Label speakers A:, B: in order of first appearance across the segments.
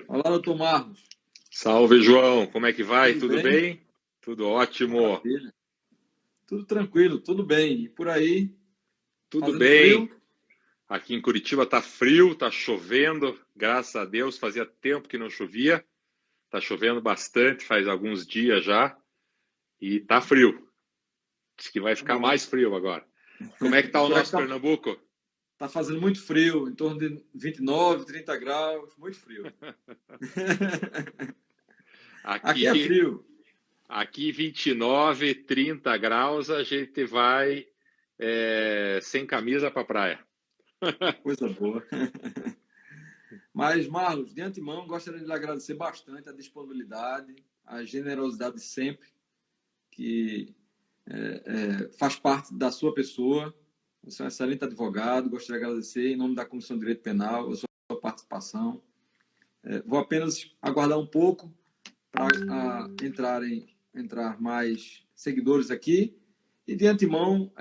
A: Olá, doutor Marlos.
B: Salve, João. Como é que vai?
A: Tudo
B: Tudo
A: bem?
B: bem? Tudo ótimo.
A: Maravilha. Tudo tranquilo, tudo bem. E por aí,
B: Tudo
A: fazendo frio?
B: bem. Aqui em Curitiba tá frio, tá chovendo. Graças a Deus, fazia tempo que não chovia. Tá chovendo bastante, faz alguns dias já. E tá frio. Diz que vai
A: Tá
B: ficar
A: bom.
B: mais frio agora. Como é que tá o
A: Por aqui
B: nosso
A: tá,
B: Pernambuco?
A: tá fazendo muito frio, em torno de 29, 30 graus, muito frio. Aqui é
B: Aqui,
A: frio.
B: aqui 29, 30 graus, a gente vai sem camisa pra praia.
A: Coisa boa. Mas, Marlos, de antemão, gostaria de lhe agradecer bastante a disponibilidade, a generosidade de sempre, que faz parte da sua pessoa. Você é um excelente advogado. Gostaria de agradecer em nome da Comissão de Direito Penal a sua participação. Vou apenas aguardar um pouco para entrar mais seguidores aqui. E de antemão,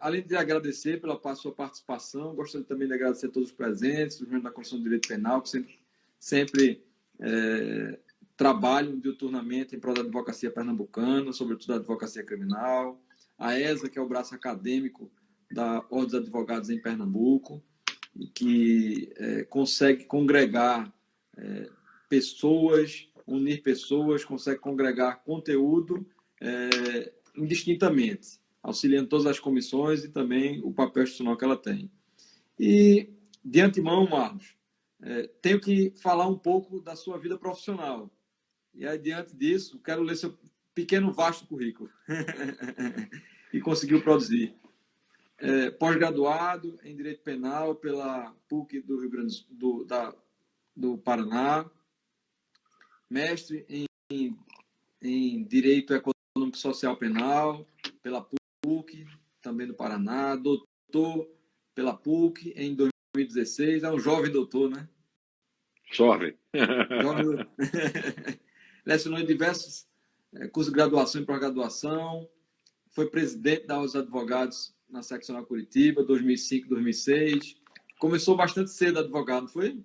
A: além de agradecer pela sua participação, gostaria também de agradecer a todos os presentes, os membros da Comissão de Direito Penal, que sempre trabalham diuturnamente em prol da advocacia pernambucana, sobretudo da advocacia criminal, a ESA, que é o braço acadêmico da Ordem dos Advogados em Pernambuco, e que consegue congregar pessoas, unir pessoas, consegue congregar conteúdo indistintamente, auxiliando todas as comissões e também o papel institucional que ela tem. E, de antemão, Marlos, tenho que falar um pouco da sua vida profissional. E aí, diante disso, quero ler seu pequeno, vasto currículo. E conseguiu produzir. Pós-graduado em Direito Penal pela PUC do Rio Grande do Paraná, mestre em Direito Econômico Social Penal pela PUC, também do Paraná, doutor pela PUC em 2016, é um jovem doutor, né?
B: Chove.
A: Jovem. Lecionou em diversos cursos de graduação e pós-graduação, foi presidente da Ordem dos Advogados na seccional Curitiba, 2005, 2006. Começou bastante cedo advogado, foi?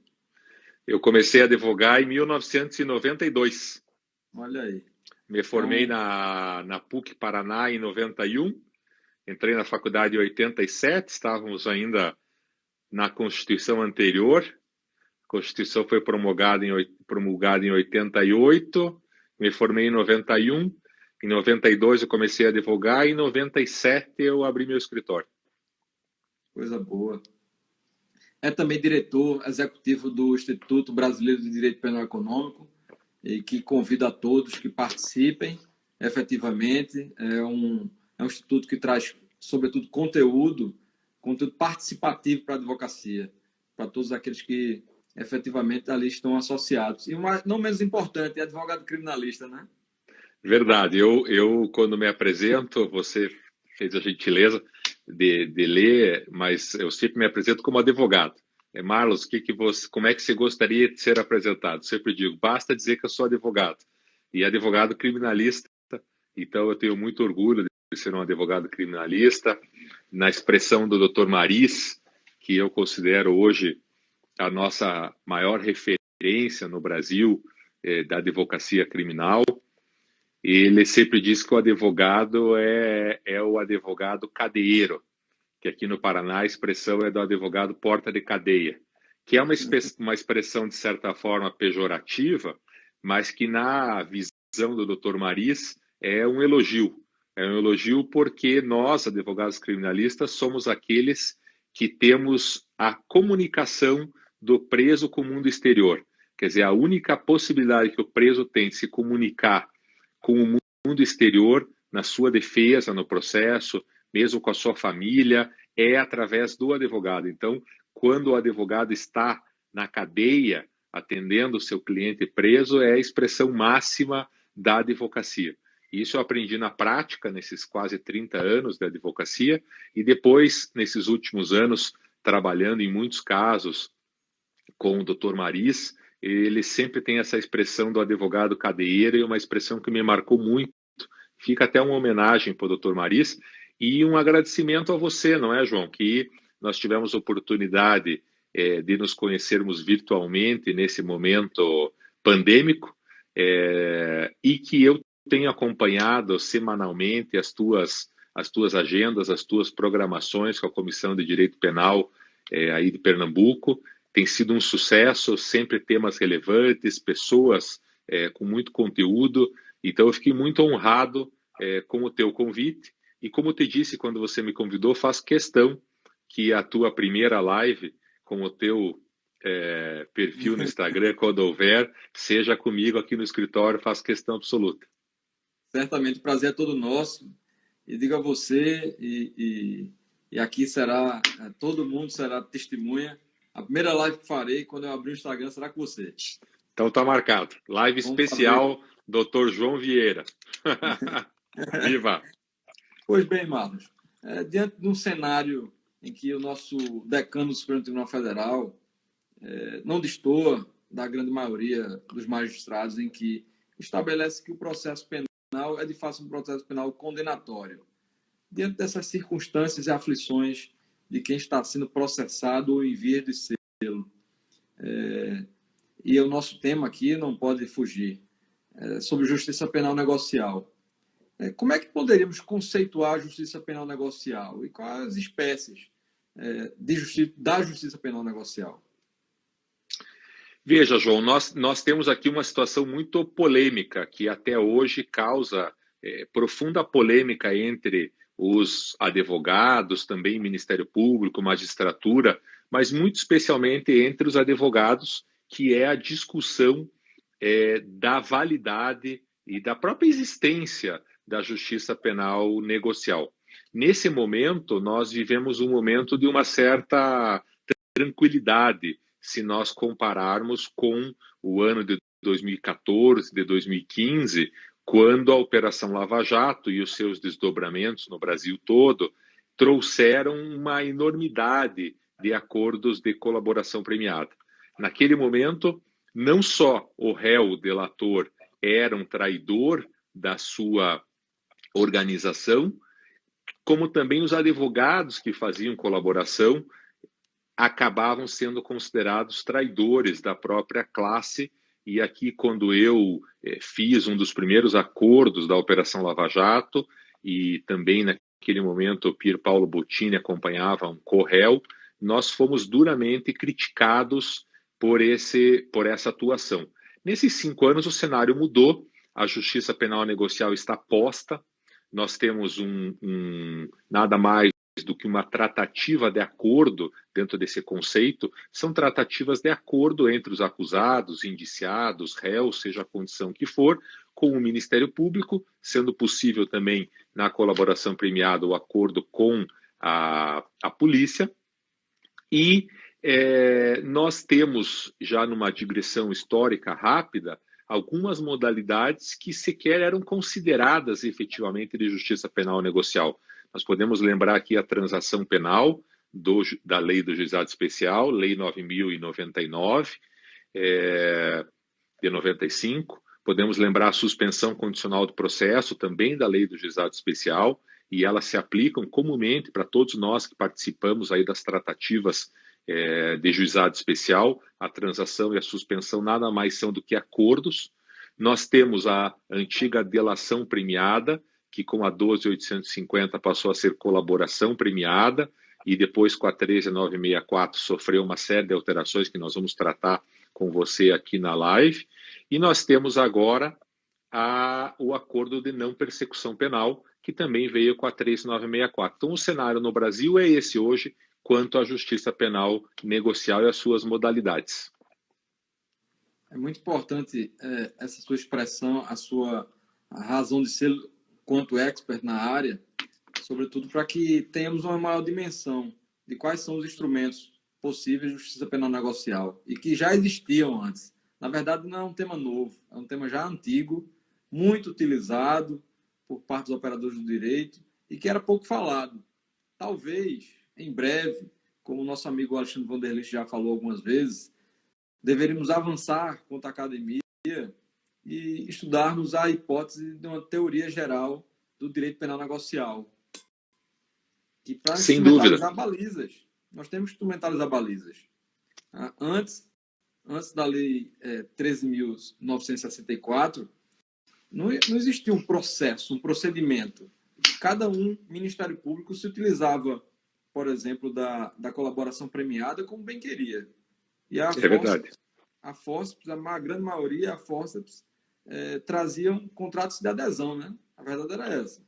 B: Eu comecei a advogar em 1992.
A: Olha aí.
B: Me formei
A: Então,
B: na PUC Paraná em 91, entrei na faculdade em 87, estávamos ainda na Constituição anterior. A Constituição foi promulgada em 88, me formei em 91, em 92 eu comecei a advogar, e em 97 eu abri meu escritório.
A: coisa boa. É também diretor executivo do Instituto Brasileiro de Direito Penal Econômico, e que convida a todos que participem efetivamente. É um instituto que traz, sobretudo, conteúdo participativo para a advocacia, para todos aqueles que efetivamente ali estão associados. E o não menos importante, é advogado criminalista, né?
B: Verdade, eu quando me apresento, você fez a gentileza de ler, mas eu sempre me apresento como advogado. Marlos, como é que você gostaria de ser apresentado? Sempre digo, basta dizer que eu sou advogado. E advogado criminalista, então eu tenho muito orgulho de ser um advogado criminalista. Na expressão do Dr. Maris, que eu considero hoje a nossa maior referência no Brasil da advocacia criminal, ele sempre diz que o advogado é o advogado cadeiro, que aqui no Paraná a expressão é do advogado porta de cadeia, que é uma expressão, de certa forma, pejorativa, mas que na visão do Dr. Maris é um elogio. É um elogio porque nós, advogados criminalistas, somos aqueles que temos a comunicação do preso com o mundo exterior. Quer dizer, a única possibilidade que o preso tem de se comunicar com o mundo exterior na sua defesa, no processo, mesmo com a sua família, é através do advogado. Então, quando o advogado está na cadeia, atendendo o seu cliente preso, é a expressão máxima da advocacia. Isso eu aprendi na prática, nesses quase 30 anos de advocacia, e depois, nesses últimos anos, trabalhando em muitos casos com o Dr. Maris, ele sempre tem essa expressão do advogado cadeieiro, e uma expressão que me marcou muito. Fica até uma homenagem para o Dr. Maris e um agradecimento a você, não é, João? Que nós tivemos oportunidade de nos conhecermos virtualmente nesse momento pandêmico, e que eu tenho acompanhado semanalmente as tuas agendas, as tuas programações com a Comissão de Direito Penal aí de Pernambuco. Tem sido um sucesso, sempre temas relevantes, pessoas com muito conteúdo. Então, eu fiquei muito honrado com o teu convite. E como eu te disse quando você me convidou, faço questão que a tua primeira live com o teu perfil no Instagram, quando houver, seja comigo aqui no escritório, faço questão absoluta.
A: Certamente, o prazer é todo nosso. E digo a você, e aqui será, todo mundo será testemunha. A primeira live que farei quando eu abrir o Instagram será com você.
B: Então tá marcado. Live especial, Dr. João Vieira. Viva!
A: Pois bem, Marlos, diante de um cenário em que o nosso decano do Supremo Tribunal Federal não destoa da grande maioria dos magistrados, em que estabelece que o processo penal é de fato um processo penal condenatório. Diante dessas circunstâncias e aflições de quem está sendo processado ou em vias de sê-lo, e o nosso tema aqui não pode fugir, sobre justiça penal negocial. Como é que poderíamos conceituar a justiça penal negocial e quais as espécies da justiça penal negocial?
B: Veja, João, nós temos aqui uma situação muito polêmica que até hoje causa profunda polêmica entre os advogados, também Ministério Público, magistratura, mas muito especialmente entre os advogados, que é a discussão da validade e da própria existência da justiça penal negocial. Nesse momento, nós vivemos um momento de uma certa tranquilidade, se nós compararmos com o ano de 2014, de 2015, quando a Operação Lava Jato e os seus desdobramentos no Brasil todo trouxeram uma enormidade de acordos de colaboração premiada. Naquele momento, não só o réu, o delator, era um traidor da sua organização, como também os advogados que faziam colaboração acabavam sendo considerados traidores da própria classe. E aqui, quando eu fiz um dos primeiros acordos da Operação Lava Jato, e também naquele momento o Pier Paolo Bottini acompanhava um co-réu, nós fomos duramente criticados por essa atuação. Nesses 5 anos, o cenário mudou, a justiça penal negocial está posta, nós temos nada mais do que uma tratativa de acordo dentro desse conceito, são tratativas de acordo entre os acusados, indiciados, réus, seja a condição que for, com o Ministério Público, sendo possível também, na colaboração premiada, o acordo com a polícia. E nós temos, já numa digressão histórica rápida, algumas modalidades que sequer eram consideradas efetivamente de justiça penal negocial. Nós podemos lembrar aqui a transação penal da Lei do Juizado Especial, Lei 9.099, de 95. Podemos lembrar a suspensão condicional do processo, também da Lei do Juizado Especial, e elas se aplicam comumente para todos nós que participamos aí das tratativas de juizado especial. A transação e a suspensão nada mais são do que acordos. Nós temos a antiga delação premiada, que com a 12.850 passou a ser colaboração premiada, e depois com a 13.964 sofreu uma série de alterações que nós vamos tratar com você aqui na live. E nós temos agora o acordo de não persecução penal, que também veio com a 13.964. Então, o cenário no Brasil é esse hoje, quanto à justiça penal negocial e as suas modalidades.
A: É muito importante essa sua expressão, a razão de ser quanto expert na área, sobretudo para que tenhamos uma maior dimensão de quais são os instrumentos possíveis de justiça penal negocial e que já existiam antes. Na verdade, não é um tema novo, é um tema já antigo, muito utilizado por parte dos operadores do direito e que era pouco falado. Talvez, em breve, como o nosso amigo Alexandre Vanderlich já falou algumas vezes, deveríamos avançar contra a academia e estudarmos a hipótese de uma teoria geral do direito penal negocial. Que para instrumentalizar balizas, nós temos que instrumentalizar balizas. Antes, antes da Lei 13.964, não existia um processo, um procedimento. Cada Ministério Público se utilizava, por exemplo, da colaboração premiada como bem queria. E
B: É verdade.
A: A Forceps, a grande maioria, a Forceps, traziam contratos de adesão, né? A verdade era essa.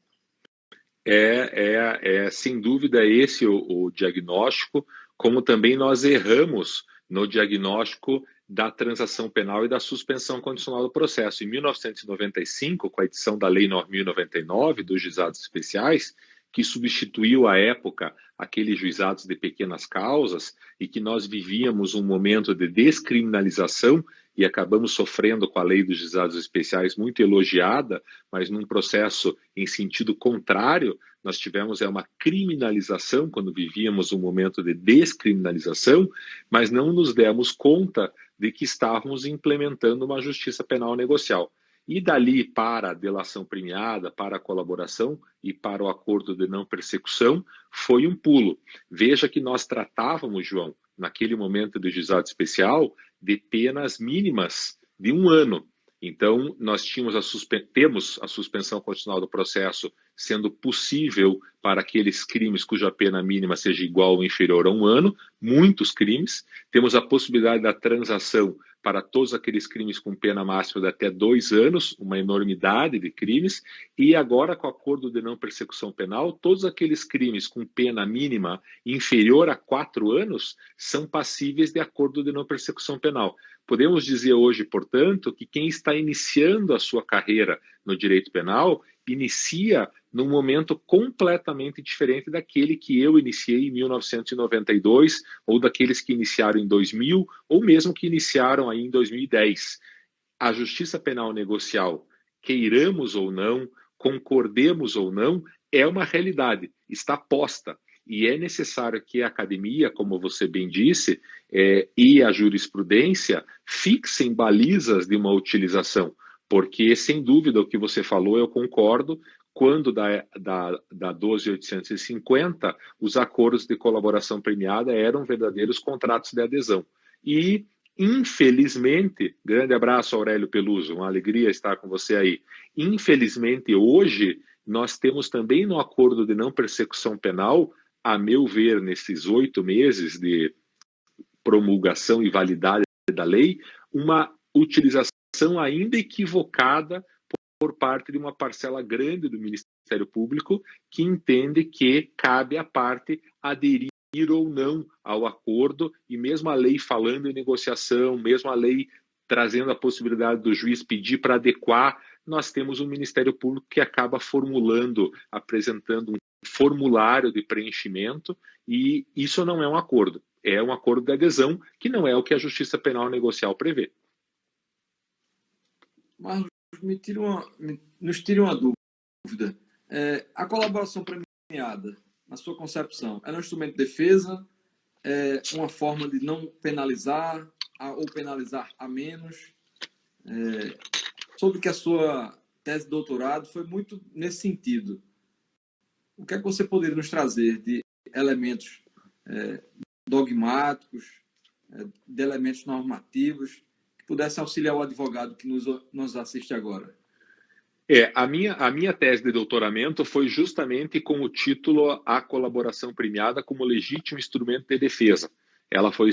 B: Sem dúvida esse o diagnóstico, como também nós erramos no diagnóstico da transação penal e da suspensão condicional do processo. Em 1995, com a edição da Lei 9.099 dos juizados especiais, que substituiu à época aqueles juizados de pequenas causas e que nós vivíamos um momento de descriminalização e acabamos sofrendo com a lei dos juizados especiais muito elogiada, mas num processo em sentido contrário, nós tivemos uma criminalização quando vivíamos um momento de descriminalização, mas não nos demos conta de que estávamos implementando uma justiça penal negocial. E dali para a delação premiada, para a colaboração e para o acordo de não persecução, foi um pulo. Veja que nós tratávamos, João, naquele momento do juizado especial, de penas mínimas de 1 ano. Então, nós temos a suspensão condicional do processo sendo possível para aqueles crimes cuja pena mínima seja igual ou inferior a 1 ano, muitos crimes. Temos a possibilidade da transação para todos aqueles crimes com pena máxima de até 2 anos, uma enormidade de crimes, e agora com o acordo de não persecução penal, todos aqueles crimes com pena mínima inferior a 4 anos são passíveis de acordo de não persecução penal. Podemos dizer hoje, portanto, que quem está iniciando a sua carreira no direito penal inicia num momento completamente diferente daquele que eu iniciei em 1992, ou daqueles que iniciaram em 2000, ou mesmo que iniciaram aí em 2010. A justiça penal negocial, queiramos ou não, concordemos ou não, é uma realidade, está posta. E é necessário que a academia, como você bem disse, e a jurisprudência fixem balizas de uma utilização, porque, sem dúvida, o que você falou, eu concordo. Quando da 12.850, os acordos de colaboração premiada eram verdadeiros contratos de adesão. E, infelizmente, grande abraço, Aurélio Peluso, uma alegria estar com você aí. Infelizmente, hoje, nós temos também no acordo de não persecução penal, a meu ver, nesses 8 meses de promulgação e validade da lei, uma utilização ainda equivocada por parte de uma parcela grande do Ministério Público, que entende que cabe à parte aderir ou não ao acordo, e mesmo a lei falando em negociação, mesmo a lei trazendo a possibilidade do juiz pedir para adequar, nós temos um Ministério Público que acaba formulando, apresentando um formulário de preenchimento, e isso não é um acordo, é um acordo de adesão, que não é o que a Justiça Penal Negocial prevê.
A: Mas nos tire uma dúvida. A colaboração premiada, na sua concepção, é um instrumento de defesa? É uma forma de não penalizar ou penalizar a menos? Soube que a sua tese de doutorado foi muito nesse sentido. O que é que você poderia nos trazer de elementos dogmáticos, de elementos normativos, que pudessem auxiliar o advogado que nos assiste agora?
B: A minha tese de doutoramento foi justamente com o título A Colaboração Premiada como Legítimo Instrumento de Defesa. Ela foi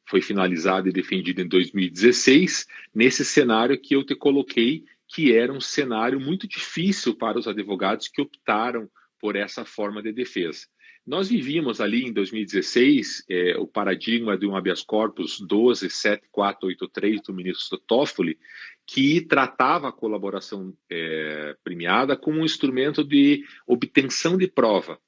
B: foi finalizada e defendida em 2016, nesse cenário que eu te coloquei, que era um cenário muito difícil para os advogados que optaram por essa forma de defesa. Nós vivíamos ali em 2016 o paradigma de um habeas corpus 12.7483 do ministro Toffoli, que tratava a colaboração premiada como um instrumento de obtenção de prova.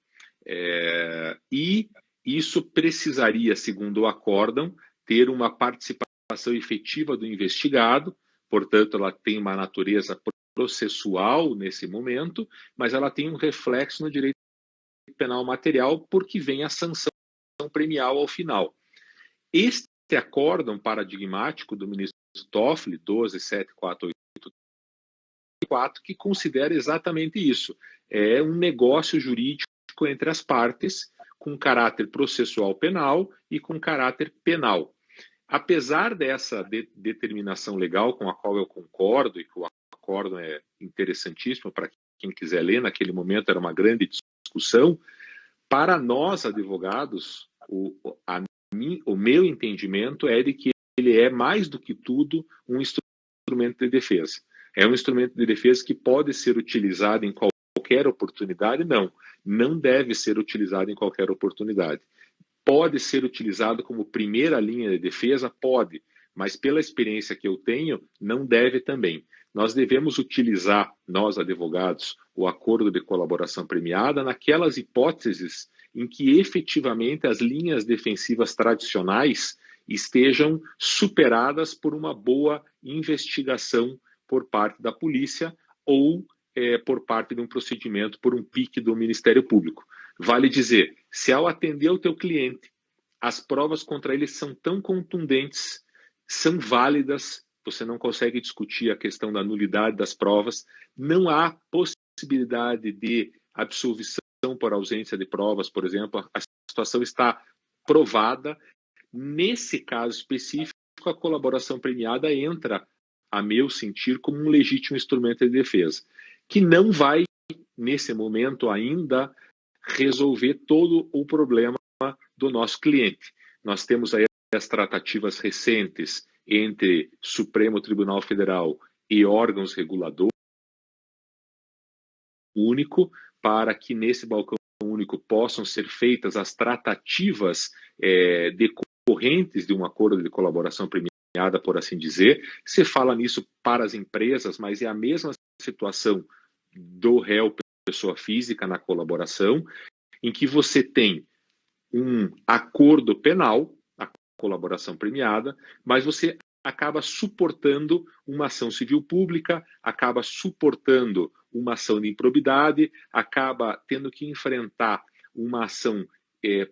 B: E isso precisaria, segundo o acórdão, ter uma participação efetiva do investigado, portanto, ela tem uma natureza processual nesse momento, mas ela tem um reflexo no direito penal material, porque vem a sanção premial ao final. Este acórdão paradigmático do ministro Toffoli, 12.7483, que considera exatamente isso. É um negócio jurídico entre as partes, com caráter processual penal e com caráter penal. apesar dessa determinação legal com a qual eu concordo, e que o acordo é interessantíssimo para quem quiser ler, naquele momento era uma grande discussão, para nós, advogados, o meu entendimento é de que ele é, mais do que tudo, um instrumento de defesa. É um instrumento de defesa que pode ser utilizado em qualquer oportunidade? Não deve ser utilizado em qualquer oportunidade. Pode ser utilizado como primeira linha de defesa? Pode, mas pela experiência que eu tenho, não deve também. Nós devemos utilizar, nós advogados, o acordo de colaboração premiada naquelas hipóteses em que efetivamente as linhas defensivas tradicionais estejam superadas por uma boa investigação por parte da polícia ou por parte de um procedimento, por um PIC do Ministério Público. Vale dizer, se ao atender o teu cliente, as provas contra ele são tão contundentes, são válidas, você não consegue discutir a questão da nulidade das provas, não há possibilidade de absolvição por ausência de provas, por exemplo, a situação está provada. Nesse caso específico, a colaboração premiada entra, a meu sentir, como um legítimo instrumento de defesa, que não vai, nesse momento ainda, resolver todo o problema do nosso cliente. Nós temos aí as tratativas recentes entre Supremo Tribunal Federal e órgãos reguladores único, para que nesse balcão único possam ser feitas as tratativas decorrentes de um acordo de colaboração premiada, por assim dizer. Se fala nisso para as empresas, mas é a mesma situação do réu pessoa física na colaboração, em que você tem um acordo penal, a colaboração premiada, mas você acaba suportando uma ação civil pública, acaba suportando uma ação de improbidade, acaba tendo que enfrentar uma ação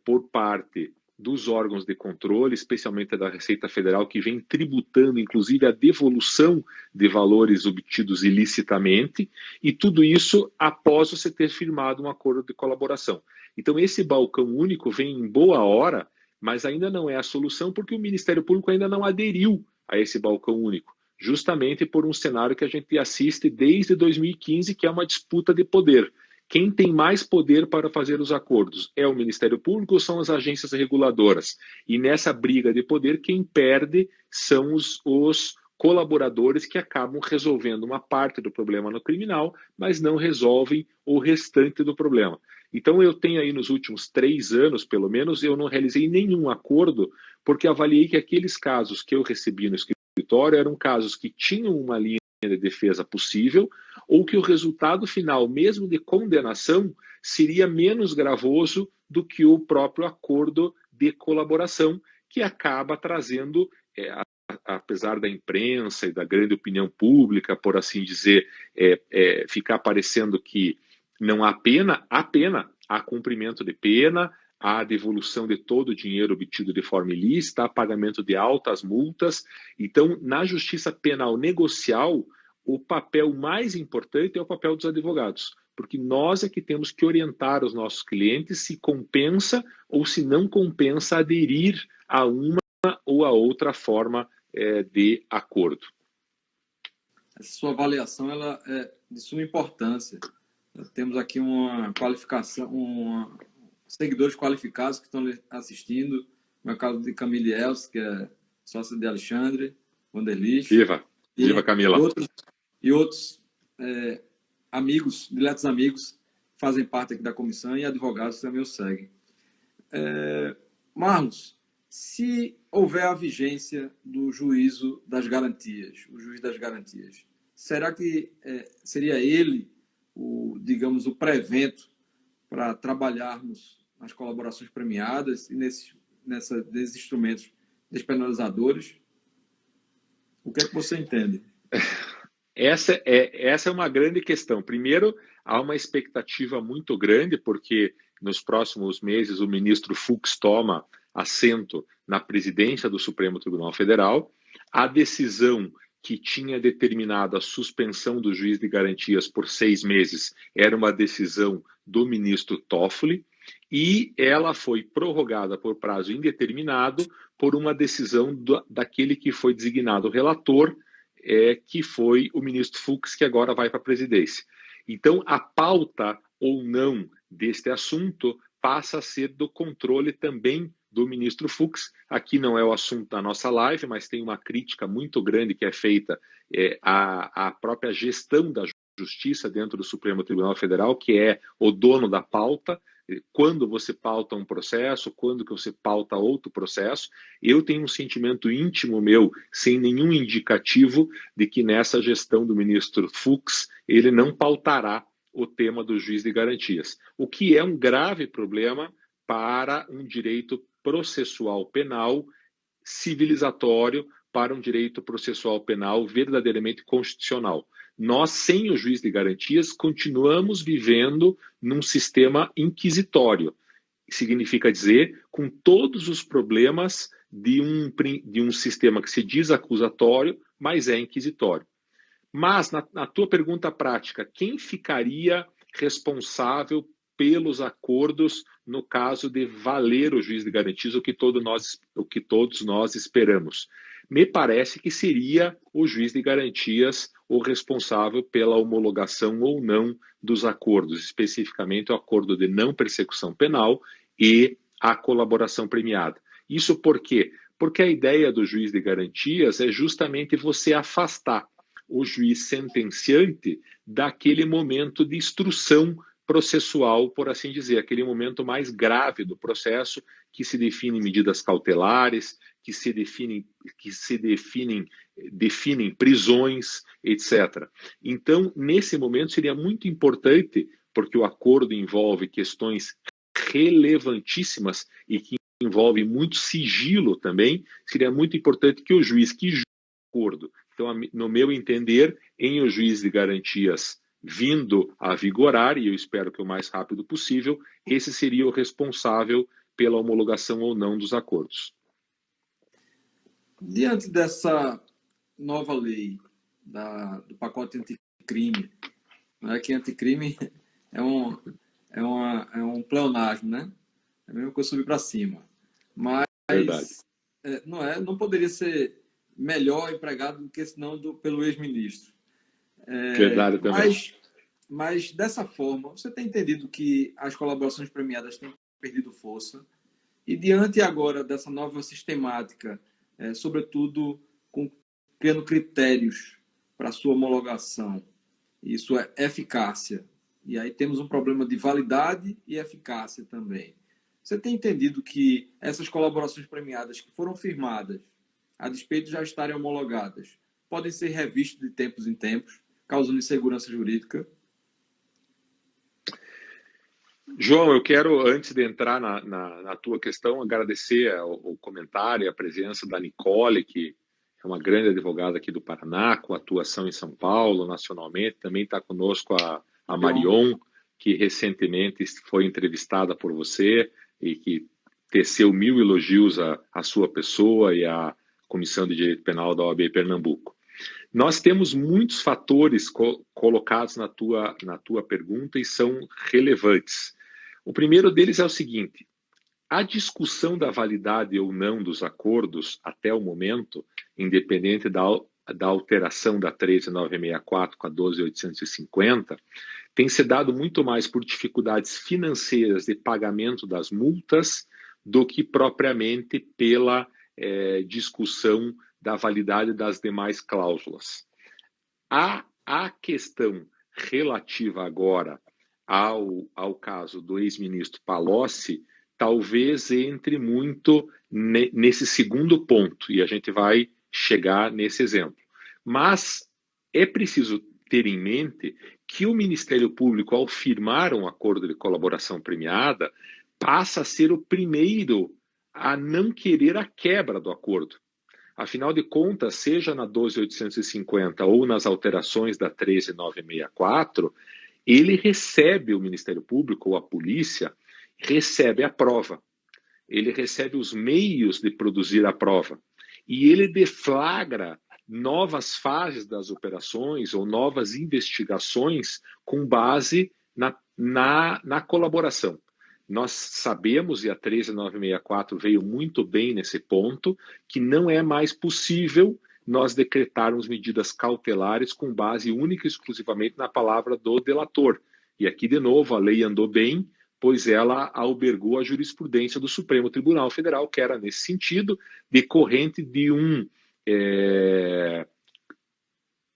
B: por parte dos órgãos de controle, especialmente da Receita Federal, que vem tributando, inclusive, a devolução de valores obtidos ilicitamente, e tudo isso após você ter firmado um acordo de colaboração. Então, esse balcão único vem em boa hora, mas ainda não é a solução, porque o Ministério Público ainda não aderiu a esse balcão único, justamente por um cenário que a gente assiste desde 2015, que é uma disputa de poder. Quem tem mais poder para fazer os acordos? É o Ministério Público ou são as agências reguladoras? E nessa briga de poder, quem perde são os colaboradores, que acabam resolvendo uma parte do problema no criminal, mas não resolvem o restante do problema. Então eu tenho aí nos últimos 3 anos, pelo menos, eu não realizei nenhum acordo, porque avaliei que aqueles casos que eu recebi no escritório eram casos que tinham uma linha de defesa possível, ou que o resultado final, mesmo de condenação, seria menos gravoso do que o próprio acordo de colaboração, que acaba trazendo, apesar da imprensa e da grande opinião pública, por assim dizer, ficar parecendo que não há pena, há cumprimento de pena, há devolução de todo o dinheiro obtido de forma ilícita, há pagamento de altas multas. Então, na justiça penal negocial, o papel mais importante é o papel dos advogados, porque nós é que temos que orientar os nossos clientes se compensa ou se não compensa aderir a uma ou a outra forma de acordo.
A: Essa sua avaliação ela é de suma importância. Nós temos aqui uma qualificação, seguidores qualificados que estão assistindo, no caso de Camille Els, que é sócia de Alexandre, Wanderlich.
B: Viva Camila.
A: E outros amigos, diletos amigos, fazem parte aqui da comissão e advogados também o seguem. Marlos, se houver a vigência do juízo das garantias, o juiz das garantias, será que seria ele digamos, o pré-evento para trabalharmos nas colaborações premiadas e nesses instrumentos despenalizadores? O que é que você entende?
B: Essa é uma grande questão. Primeiro, há uma expectativa muito grande, porque nos próximos meses o ministro Fux toma assento na presidência do Supremo Tribunal Federal. A decisão que tinha determinado a suspensão do juiz de garantias por 6 meses era uma decisão do ministro Toffoli, e ela foi prorrogada por prazo indeterminado por uma decisão daquele que foi designado relator, que foi o ministro Fux, que agora vai para a presidência. Então, a pauta ou não deste assunto passa a ser do controle também do ministro Fux. Aqui não é o assunto da nossa live, mas tem uma crítica muito grande que é feita à própria gestão da justiça dentro do Supremo Tribunal Federal, que é o dono da pauta. Quando você pauta um processo, quando que você pauta outro processo. Eu tenho um sentimento íntimo meu, sem nenhum indicativo, de que nessa gestão do ministro Fux, ele não pautará o tema do juiz de garantias, o que é um grave problema para um direito processual penal civilizatório, para um direito processual penal verdadeiramente constitucional. Nós, sem o juiz de garantias, continuamos vivendo num sistema inquisitório. Significa dizer, com todos os problemas de um sistema que se diz acusatório, mas é inquisitório. Mas, na tua pergunta prática, quem ficaria responsável pelos acordos no caso de valer o juiz de garantias, o que todos nós esperamos? Me parece que seria o juiz de garantias o responsável pela homologação ou não dos acordos, especificamente o acordo de não persecução penal e a colaboração premiada. Isso por quê? Porque a ideia do juiz de garantias é justamente você afastar o juiz sentenciante daquele momento de instrução processual, por assim dizer, aquele momento mais grave do processo, que se definem medidas cautelares, que se definem prisões, etc. Então, nesse momento, seria muito importante, porque o acordo envolve questões relevantíssimas e que envolve muito sigilo também, seria muito importante que o juiz que julgue o acordo. Então, no meu entender, em o juiz de garantias vindo a vigorar, e eu espero que o mais rápido possível, esse seria o responsável pela homologação ou não dos acordos.
A: Diante dessa nova lei do pacote anticrime, né, que anticrime é um pleonasmo, né? É a mesma coisa subir para cima. Mas não poderia ser melhor empregado do que senão pelo ex-ministro.
B: Verdade também.
A: Mas dessa forma, você tem entendido que as colaborações premiadas têm perdido força? E diante agora dessa nova sistemática, sobretudo criando critérios para sua homologação e sua eficácia, e aí temos um problema de validade e eficácia também. Você tem entendido que essas colaborações premiadas que foram firmadas, a despeito de já estarem homologadas, podem ser revistas de tempos em tempos, causando insegurança jurídica?
B: João, eu quero, antes de entrar na tua questão, agradecer o comentário e a presença da Nicole, que é uma grande advogada aqui do Paraná, com atuação em São Paulo, nacionalmente. Também está conosco a Marion, que recentemente foi entrevistada por você e que teceu 1000 elogios à sua pessoa e à Comissão de Direito Penal da OAB Pernambuco. Nós temos muitos fatores colocados na tua pergunta e são relevantes. O primeiro deles é o seguinte: a discussão da validade ou não dos acordos até o momento, independente da alteração da 13964 com a 12850, tem se dado muito mais por dificuldades financeiras de pagamento das multas do que propriamente pela discussão da validade das demais cláusulas. A questão relativa agora ao caso do ex-ministro Palocci talvez entre muito nesse segundo ponto, e a gente vai chegar nesse exemplo. Mas é preciso ter em mente que o Ministério Público, ao firmar um acordo de colaboração premiada, passa a ser o primeiro a não querer a quebra do acordo. Afinal de contas, seja na 12.850 ou nas alterações da 13.964, ele recebe, o Ministério Público ou a polícia, recebe a prova. Ele recebe os meios de produzir a prova. E ele deflagra novas fases das operações ou novas investigações com base na colaboração. nós sabemos, e a 13964 veio muito bem nesse ponto, que não é mais possível nós decretarmos medidas cautelares com base única e exclusivamente na palavra do delator. E aqui, de novo, a lei andou bem, pois ela albergou a jurisprudência do Supremo Tribunal Federal, que era nesse sentido, decorrente de um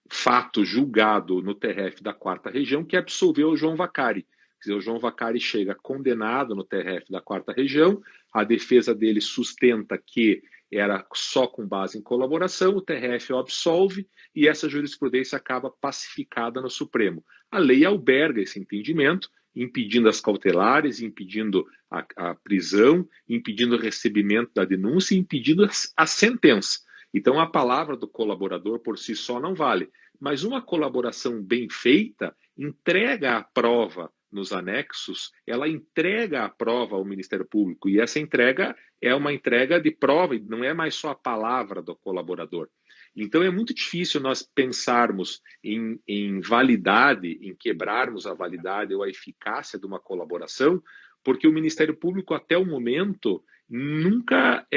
B: fato julgado no TRF da 4ª Região, que absolveu o João Vacari. Quer dizer, o João Vacari chega condenado no TRF da 4ª Região, a defesa dele sustenta que era só com base em colaboração, o TRF o absolve e essa jurisprudência acaba pacificada no Supremo. A lei alberga esse entendimento, impedindo as cautelares, impedindo a prisão, impedindo o recebimento da denúncia e impedindo a sentença. Então, a palavra do colaborador por si só não vale. Mas uma colaboração bem feita entrega a prova nos anexos, ela entrega a prova ao Ministério Público. E essa entrega é uma entrega de prova, não é mais só a palavra do colaborador. Então, é muito difícil nós pensarmos em validade, em quebrarmos a validade ou a eficácia de uma colaboração, porque o Ministério Público, até o momento, nunca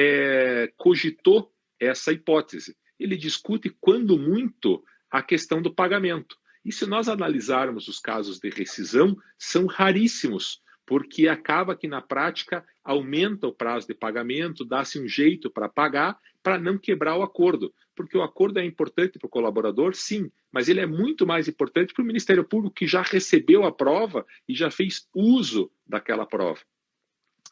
B: cogitou essa hipótese. Ele discute, quando muito, a questão do pagamento. E se nós analisarmos os casos de rescisão, são raríssimos, porque acaba que, na prática, aumenta o prazo de pagamento, dá-se um jeito para pagar, para não quebrar o acordo. Porque o acordo é importante para o colaborador, sim, mas ele é muito mais importante para o Ministério Público, que já recebeu a prova e já fez uso daquela prova.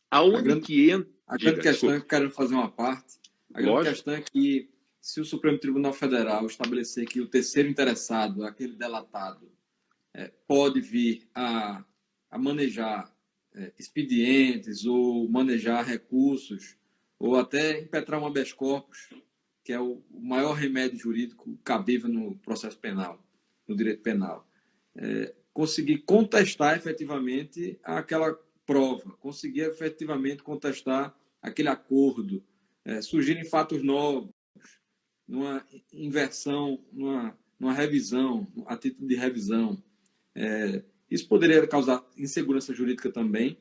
B: Aonde que entra...
A: A grande questão é que eu quero fazer uma parte. A grande questão é que, se o Supremo Tribunal Federal estabelecer que o terceiro interessado, aquele delatado, pode vir a manejar expedientes ou manejar recursos ou até impetrar um habeas corpus, que é o maior remédio jurídico cabível no processo penal, no direito penal, conseguir contestar efetivamente aquela prova, conseguir efetivamente contestar aquele acordo, surgirem fatos novos, numa inversão, numa revisão, a título de revisão. Isso poderia causar insegurança jurídica também.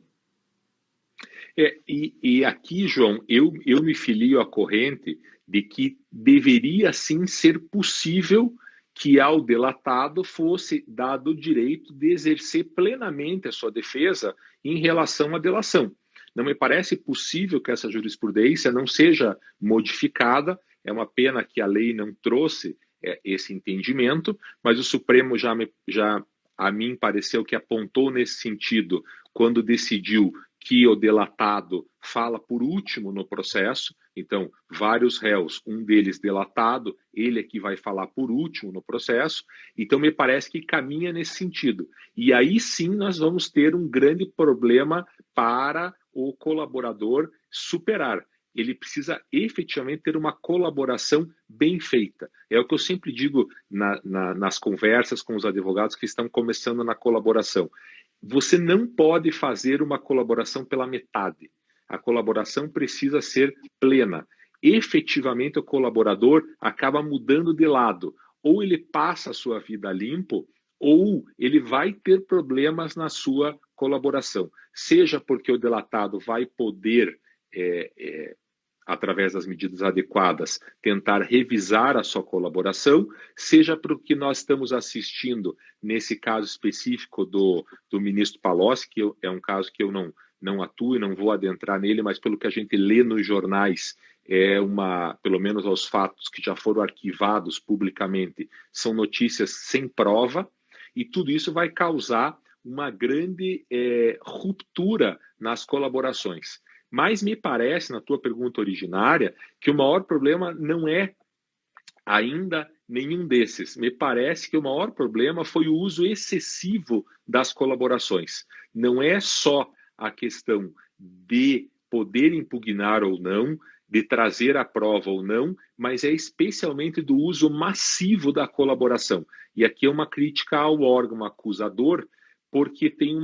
B: E aqui, João, eu me filio à corrente de que deveria sim ser possível que ao delatado fosse dado o direito de exercer plenamente a sua defesa em relação à delação. Não me parece possível que essa jurisprudência não seja modificada. É uma pena que a lei não trouxe esse entendimento, mas o Supremo já a mim pareceu que apontou nesse sentido quando decidiu que o delatado fala por último no processo. Então, vários réus, um deles delatado, ele é que vai falar por último no processo. Então, me parece que caminha nesse sentido. E aí sim nós vamos ter um grande problema para o colaborador superar. Ele precisa efetivamente ter uma colaboração bem feita. É o que eu sempre digo nas conversas com os advogados que estão começando na colaboração. Você não pode fazer uma colaboração pela metade. A colaboração precisa ser plena. Efetivamente, o colaborador acaba mudando de lado. Ou ele passa a sua vida limpo, ou ele vai ter problemas na sua colaboração. Seja porque o delatado vai poder, através das medidas adequadas, tentar revisar a sua colaboração, seja porque nós estamos assistindo, nesse caso específico do ministro Palocci, que é um caso que eu não atuo e não vou adentrar nele, mas pelo que a gente lê nos jornais, pelo menos aos fatos que já foram arquivados publicamente, são notícias sem prova, e tudo isso vai causar uma grande ruptura nas colaborações. Mas me parece, na tua pergunta originária, que o maior problema não é ainda nenhum desses. Me parece que o maior problema foi o uso excessivo das colaborações. Não é só a questão de poder impugnar ou não, de trazer a prova ou não, mas é especialmente do uso massivo da colaboração. E aqui é uma crítica ao órgão acusador, porque tem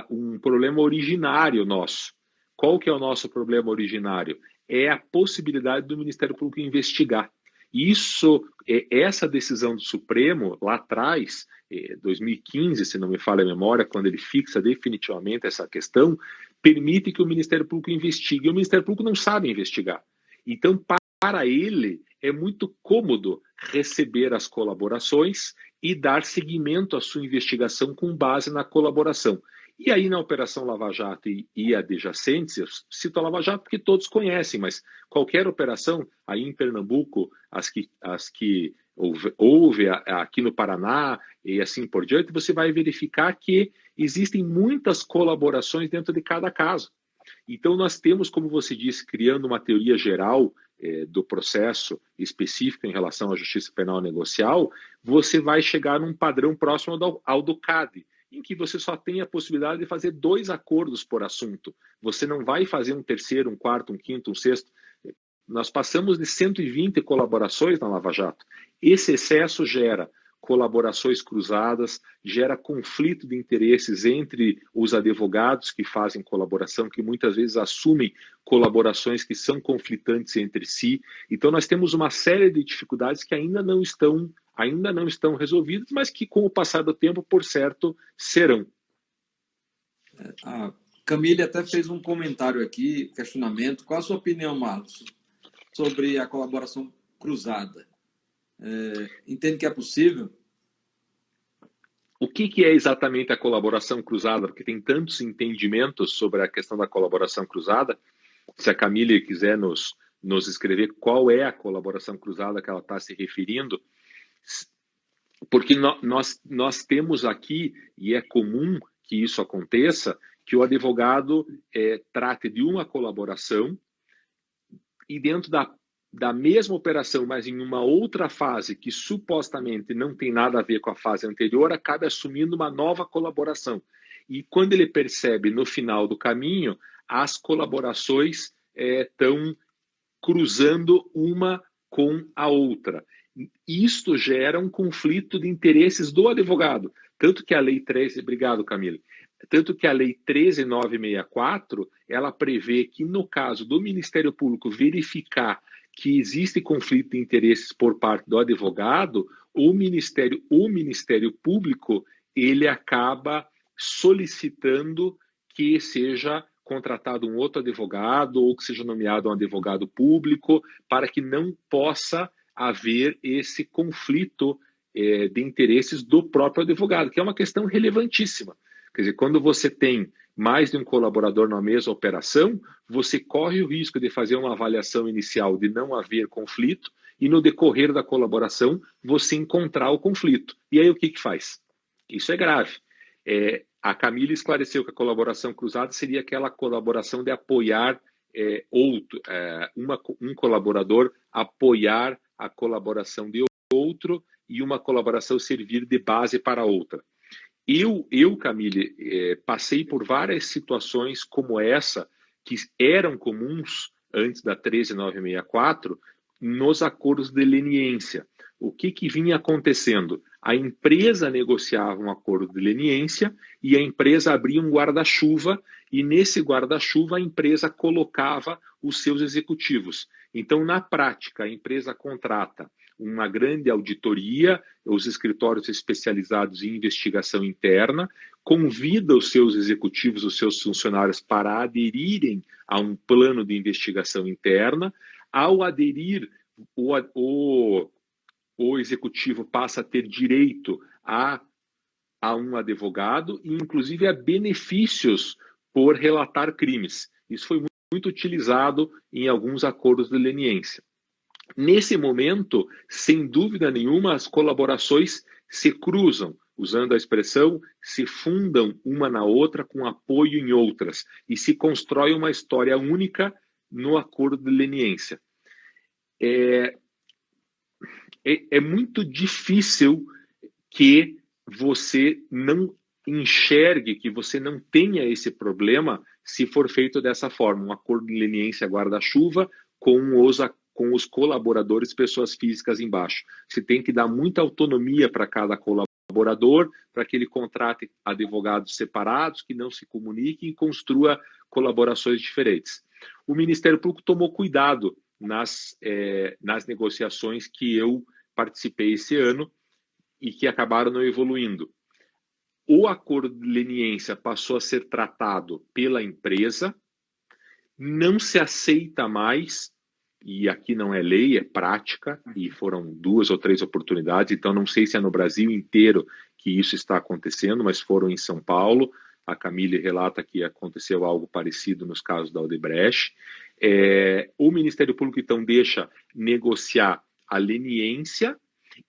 B: um problema originário nosso. Qual que é o nosso problema originário? É a possibilidade do Ministério Público investigar. Essa decisão do Supremo, lá atrás, 2015, se não me falha a memória, quando ele fixa definitivamente essa questão, permite que o Ministério Público investigue. E o Ministério Público não sabe investigar. Então, para ele, é muito cômodo receber as colaborações e dar seguimento à sua investigação com base na colaboração. E aí, na Operação Lava Jato e adjacentes, eu cito a Lava Jato porque todos conhecem, mas qualquer operação, aí em Pernambuco, as que houve aqui no Paraná e assim por diante, você vai verificar que existem muitas colaborações dentro de cada caso. Então, nós temos, como você disse, criando uma teoria geral do processo específico em relação à justiça penal negocial, você vai chegar num padrão próximo ao do CAD, em que você só tem a possibilidade de fazer 2 acordos por assunto. Você não vai fazer um terceiro, um quarto, um quinto, um sexto. Nós passamos de 120 colaborações na Lava Jato. Esse excesso gera colaborações cruzadas, gera conflito de interesses entre os advogados que fazem colaboração, que muitas vezes assumem colaborações que são conflitantes entre si. Então, nós temos uma série de dificuldades que ainda não estão resolvidas, mas que, com o passar do tempo, por certo, serão.
A: A Camille até fez um comentário aqui, questionamento. Qual a sua opinião, Marlos, sobre a colaboração cruzada? Entende que é possível?
B: O que é exatamente a colaboração cruzada? Porque tem tantos entendimentos sobre a questão da colaboração cruzada. Se a Camille quiser nos escrever qual é a colaboração cruzada que ela está se referindo, porque nós temos aqui, e é comum que isso aconteça, que o advogado trate de uma colaboração e dentro da mesma operação, mas em uma outra fase que supostamente não tem nada a ver com a fase anterior, acaba assumindo uma nova colaboração. E quando ele percebe no final do caminho, as colaborações estão cruzando uma com a outra. Isto gera um conflito de interesses do advogado. Tanto que a Lei 13... Obrigado, Camille. Tanto que a Lei 13.964, ela prevê que, no caso do Ministério Público verificar que existe conflito de interesses por parte do advogado, o Ministério Público, ele acaba solicitando que seja contratado um outro advogado ou que seja nomeado um advogado público para que não possa haver esse conflito de interesses do próprio advogado, que é uma questão relevantíssima. Quer dizer, quando você tem mais de um colaborador na mesma operação, você corre o risco de fazer uma avaliação inicial de não haver conflito e no decorrer da colaboração você encontrar o conflito. E aí o que faz? Isso é grave. A Camille esclareceu que a colaboração cruzada seria aquela colaboração de apoiar um colaborador apoiar a colaboração de outro e uma colaboração servir de base para outra. Eu, Camille, passei por várias situações como essa, que eram comuns antes da 13.964, nos acordos de leniência. O que vinha acontecendo? A empresa negociava um acordo de leniência e a empresa abria um guarda-chuva e nesse guarda-chuva a empresa colocava os seus executivos. Então, na prática, a empresa contrata uma grande auditoria, os escritórios especializados em investigação interna, convida os seus executivos, os seus funcionários para aderirem a um plano de investigação interna. Ao aderir, o executivo passa a ter direito a um advogado e, inclusive, a benefícios por relatar crimes. Isso foi muito utilizado em alguns acordos de leniência. Nesse momento, sem dúvida nenhuma, as colaborações se cruzam, usando a expressão, se fundam uma na outra com apoio em outras e se constrói uma história única no acordo de leniência. É muito difícil que você não enxergue, que você não tenha esse problema se for feito dessa forma, um acordo de leniência guarda-chuva com os colaboradores, pessoas físicas embaixo. Você tem que dar muita autonomia para cada colaborador, para que ele contrate advogados separados, que não se comuniquem e construa colaborações diferentes. O Ministério Público tomou cuidado nas negociações que eu participei esse ano e que acabaram não evoluindo. o acordo de leniência passou a ser tratado pela empresa, não se aceita mais, e aqui não é lei, é prática, e foram 2 ou 3 oportunidades, então não sei se é no Brasil inteiro que isso está acontecendo, mas foram em São Paulo. A Camille relata que aconteceu algo parecido nos casos da Odebrecht. O Ministério Público, então, deixa negociar a leniência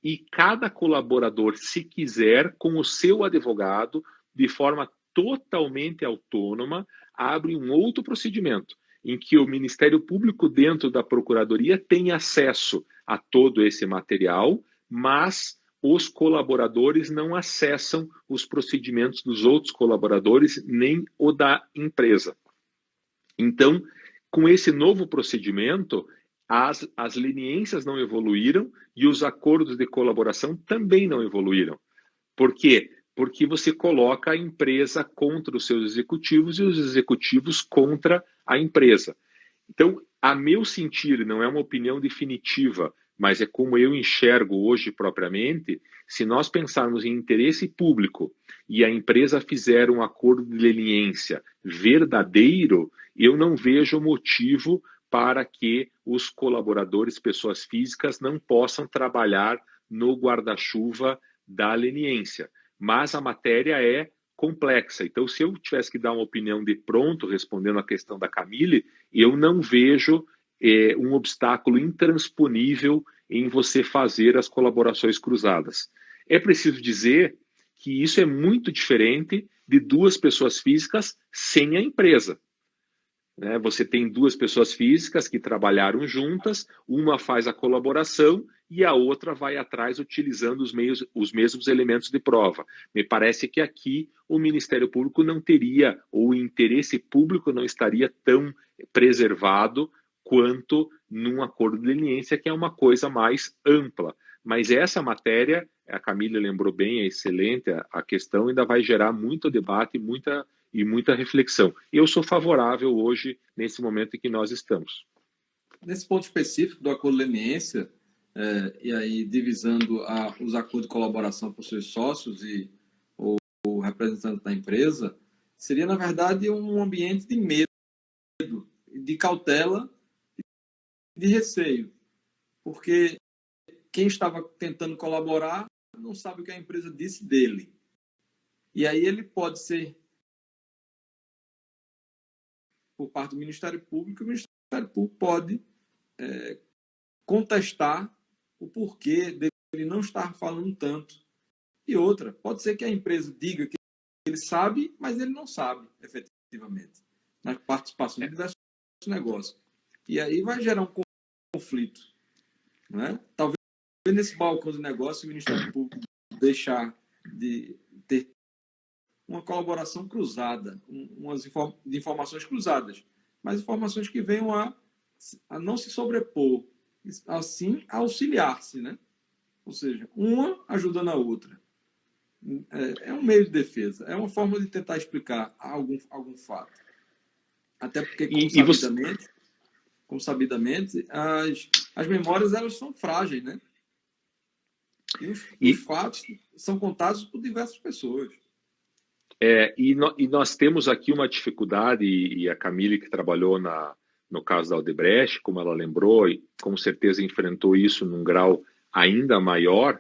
B: e cada colaborador, se quiser, com o seu advogado, de forma totalmente autônoma, abre um outro procedimento, em que o Ministério Público, dentro da Procuradoria, tem acesso a todo esse material, mas os colaboradores não acessam os procedimentos dos outros colaboradores, nem o da empresa. Então, com esse novo procedimento, as leniências não evoluíram e os acordos de colaboração também não evoluíram. Por quê? Porque você coloca a empresa contra os seus executivos e os executivos contra a empresa. Então, a meu sentir, não é uma opinião definitiva, mas é como eu enxergo hoje propriamente, se nós pensarmos em interesse público e a empresa fizer um acordo de leniência verdadeiro, eu não vejo motivo para que os colaboradores, pessoas físicas, não possam trabalhar no guarda-chuva da leniência. Mas a matéria é complexa. Então, se eu tivesse que dar uma opinião de pronto, respondendo à questão da Camille, eu não vejo um obstáculo intransponível em você fazer as colaborações cruzadas. É preciso dizer que isso é muito diferente de 2 pessoas físicas sem a empresa. Né? Você tem 2 pessoas físicas que trabalharam juntas, uma faz a colaboração e a outra vai atrás utilizando os mesmos elementos de prova. Me parece que aqui o Ministério Público não teria, ou o interesse público não estaria tão preservado quanto num acordo de leniência, que é uma coisa mais ampla. Mas essa matéria, a Camila lembrou bem, é excelente, a questão ainda vai gerar muito debate e muita reflexão. Eu sou favorável hoje, nesse momento em que nós estamos.
A: Nesse ponto específico do acordo de leniência, e aí divisando os acordos de colaboração por seus sócios e o representante da empresa, seria, na verdade, um ambiente de medo, de cautela e de receio. Porque quem estava tentando colaborar não sabe o que a empresa disse dele. E aí ele pode ser por parte do Ministério Público, o Ministério Público pode contestar o porquê dele não estar falando tanto. E outra, pode ser que a empresa diga que ele sabe, mas ele não sabe, efetivamente, na participação de diversos negócios. E aí vai gerar um conflito. Né? Talvez nesse balcão de negócio o Ministério Público deixar de ter uma colaboração cruzada, de informações cruzadas, mas informações que venham a não se sobrepor, assim a auxiliar-se, né? Ou seja, uma ajudando a outra. É um meio de defesa, é uma forma de tentar explicar algum fato. Até porque, como sabidamente, as memórias elas são frágeis, né? E os fatos são contados por diversas pessoas.
B: E nós temos aqui uma dificuldade, e a Camille, que trabalhou no caso da Odebrecht, como ela lembrou, e com certeza enfrentou isso num grau ainda maior,